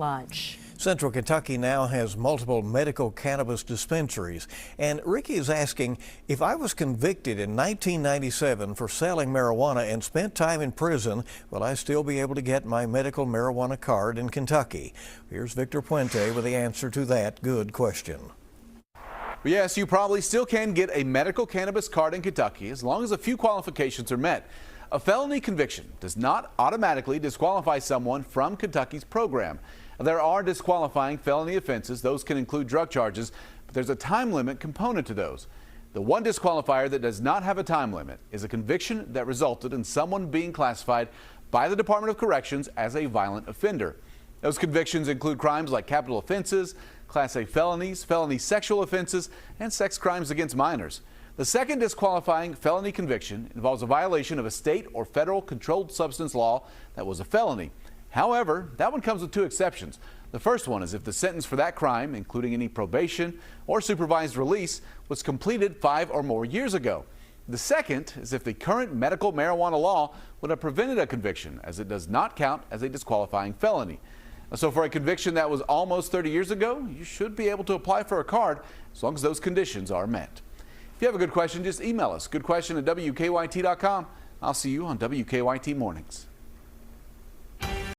Lodge. Central Kentucky now has multiple medical cannabis dispensaries, and Ricky is asking, if I was convicted in 1997 for selling marijuana and spent time in prison, will I still be able to get my medical marijuana card in Kentucky? Here's Victor Puente with the answer to that good question. Yes, you probably still can get a medical cannabis card in Kentucky as long as a few qualifications are met. A felony conviction does not automatically disqualify someone from Kentucky's program. There are disqualifying felony offenses. Those can include drug charges, but there's a time limit component to those. The one disqualifier that does not have a time limit is a conviction that resulted in someone being classified by the Department of Corrections as a violent offender. Those convictions include crimes like capital offenses, Class A felonies, felony sexual offenses, and sex crimes against minors. The second disqualifying felony conviction involves a violation of a state or federal controlled substance law that was a felony. However, that one comes with two exceptions. The first one is if the sentence for that crime, including any probation or supervised release, was completed 5 or more years ago. The second is if the current medical marijuana law would have prevented a conviction, as it does not count as a disqualifying felony. So for a conviction that was almost 30 years ago, you should be able to apply for a card as long as those conditions are met. If you have a good question, just email us, goodquestion@wkyt.com. I'll see you on WKYT Mornings.